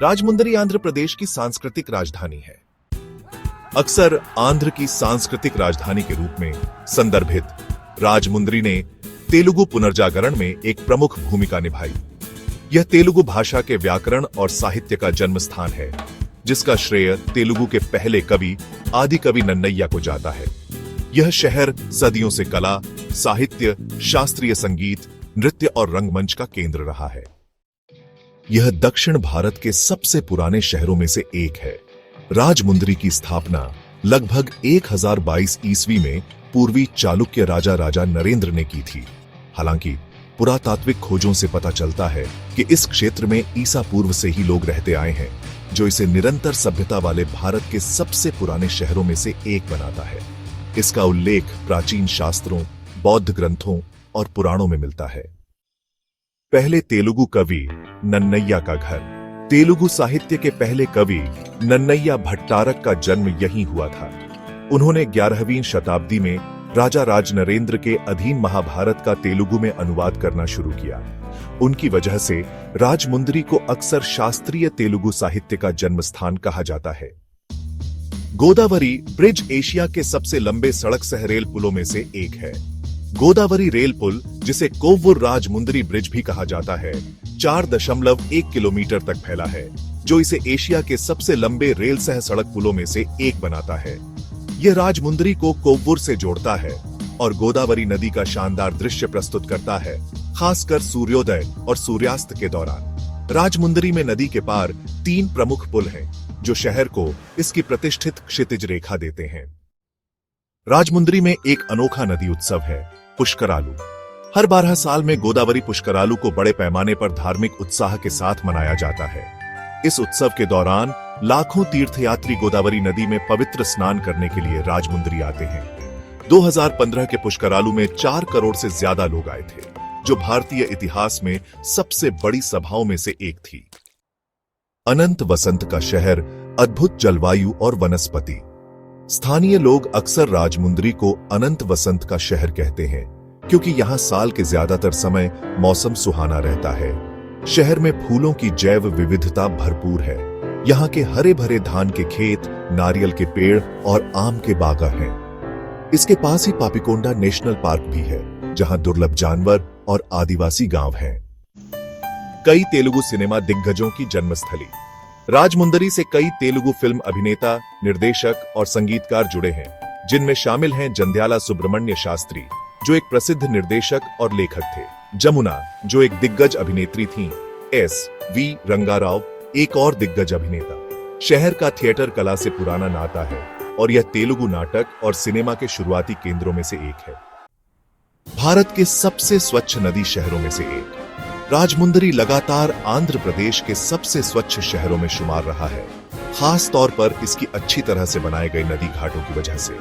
राजमुंदरी आंध्र प्रदेश की सांस्कृतिक राजधानी है। अक्सर आंध्र की सांस्कृतिक राजधानी के रूप में संदर्भित राजमुंदरी ने तेलुगु पुनर्जागरण में एक प्रमुख भूमिका निभाई। यह तेलुगु भाषा के व्याकरण और साहित्य का जन्म स्थान है, जिसका श्रेय तेलुगु के पहले कवि आदि कवि नन्नैया को जाता है। यह शहर सदियों से कला, साहित्य, शास्त्रीय संगीत, नृत्य और रंगमंच का केंद्र रहा है। यह दक्षिण भारत के सबसे पुराने शहरों में से एक है। राजमुंदरी की स्थापना लगभग 1022 ईस्वी में पूर्वी चालुक्य राजा नरेंद्र ने की थी। हालांकि पुरातात्विक खोजों से पता चलता है कि इस क्षेत्र में ईसा पूर्व से ही लोग रहते आए हैं, जो इसे निरंतर सभ्यता वाले भारत के सबसे पुराने शहरों में से एक बनाता है। इसका उल्लेख प्राचीन शास्त्रों, बौद्ध ग्रंथों और पुराणों में मिलता है। पहले तेलुगु कवि नन्नैया का घर। तेलुगु साहित्य के पहले कवि नन्नैया भट्टारक का जन्म यहीं हुआ था। उन्होंने 11वीं शताब्दी में राजा राजनरेंद्र के अधीन महाभारत का तेलुगु में अनुवाद करना शुरू किया। उनकी वजह से राजमुंदरी को अक्सर शास्त्रीय तेलुगु साहित्य का जन्म स्थान कहा जाता है। गोदावरी ब्रिज एशिया के सबसे लंबे सड़क सह रेल पुलों में से एक है। गोदावरी रेल पुल, जिसे कोव्वूर राजमुंदरी ब्रिज भी कहा जाता है, 4.1 किलोमीटर तक फैला है, जो इसे एशिया के सबसे लंबे रेल सह सड़क पुलों में से एक बनाता है। यह राजमुंदरी को कोव्वूर से जोड़ता है और गोदावरी नदी का शानदार दृश्य प्रस्तुत करता है, खासकर सूर्योदय और सूर्यास्त के दौरान। राजमुंदरी में नदी के पार 3 प्रमुख पुल हैं, जो शहर को इसकी प्रतिष्ठित क्षितिज रेखा देते हैं। राजमुंदरी में एक अनोखा नदी उत्सव है, पुष्करालू। हर 12 साल में गोदावरी पुष्करालू को बड़े पैमाने पर धार्मिक उत्साह के साथ मनाया जाता है। इस उत्सव के दौरान लाखों तीर्थयात्री गोदावरी नदी में पवित्र स्नान करने के लिए राजमुंदरी आते हैं। 2015 के पुष्करालू में 4 करोड़ से ज्यादा लोग आए थे, जो भारतीय इतिहास में सबसे बड़ी सभाओं में से एक थी। अनंत वसंत का शहर, अद्भुत जलवायु और वनस्पति। स्थानीय लोग अक्सर राजमुंदरी को अनंत वसंत का शहर कहते हैं, क्योंकि यहाँ साल के ज्यादातर समय मौसम सुहाना रहता है। शहर में फूलों की जैव विविधता भरपूर है। यहाँ के हरे भरे धान के खेत, नारियल के पेड़ और आम के बागा हैं। इसके पास ही पापीकोंडा नेशनल पार्क भी है, जहाँ दुर्लभ जानवर और आदिवासी गांव हैं। कई तेलुगु सिनेमा दिग्गजों की जन्मस्थली। राजमुंदरी से कई तेलुगु फिल्म अभिनेता, निर्देशक और संगीतकार जुड़े हैं, जिनमें शामिल हैं जंध्याला सुब्रमण्य शास्त्री, जो एक प्रसिद्ध निर्देशक और लेखक थे, जमुना, जो एक दिग्गज अभिनेत्री थीं, S.V. रंगाराव, एक और दिग्गज अभिनेता। शहर का थिएटर कला से पुराना नाता है और यह तेलुगु नाटक और सिनेमा के शुरुआती केंद्रों में से एक है। भारत के सबसे स्वच्छ नदी शहरों में से एक राजमुंदरी लगातार आंध्र प्रदेश के सबसे स्वच्छ शहरों में शुमार रहा है, खास तौर पर इसकी अच्छी तरह से बनाए गए नदी घाटों की वजह से।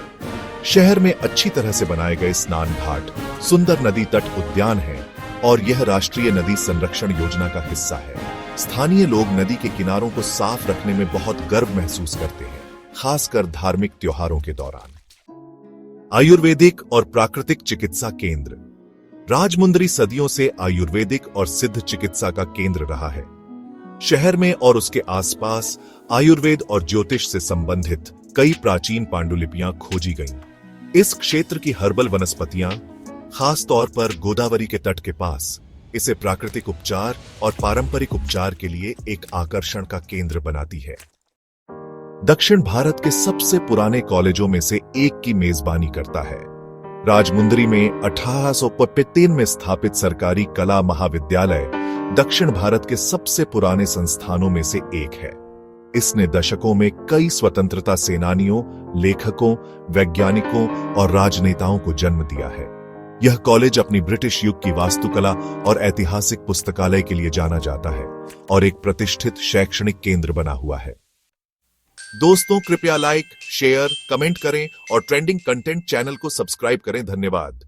शहर में अच्छी तरह से बनाए गए स्नान घाट, सुंदर नदी तट उद्यान है और यह राष्ट्रीय नदी संरक्षण योजना का हिस्सा है। स्थानीय लोग नदी के किनारों को साफ रखने में बहुत गर्व महसूस करते हैं, खासकर धार्मिक त्योहारों के दौरान। आयुर्वेदिक और प्राकृतिक चिकित्सा केंद्र। राजमुंदरी सदियों से आयुर्वेदिक और सिद्ध चिकित्सा का केंद्र रहा है। शहर में और उसके आसपास आयुर्वेद और ज्योतिष से संबंधित कई प्राचीन पांडुलिपियां खोजी गईं। इस क्षेत्र की हर्बल वनस्पतियां, खास तौर पर गोदावरी के तट के पास, इसे प्राकृतिक उपचार और पारंपरिक उपचार के लिए एक आकर्षण का केंद्र बनाती है। दक्षिण भारत के सबसे पुराने कॉलेजों में से एक की मेजबानी करता है। राजमुंदरी में 1853 में स्थापित सरकारी कला महाविद्यालय दक्षिण भारत के सबसे पुराने संस्थानों में से एक है। इसने दशकों में कई स्वतंत्रता सेनानियों, लेखकों, वैज्ञानिकों और राजनेताओं को जन्म दिया है। यह कॉलेज अपनी ब्रिटिश युग की वास्तुकला और ऐतिहासिक पुस्तकालय के लिए जाना जाता है और एक प्रतिष्ठित शैक्षणिक केंद्र बना हुआ है। दोस्तों, कृपया लाइक, शेयर, कमेंट करें और ट्रेंडिंग कंटेंट चैनल को सब्सक्राइब करें। धन्यवाद।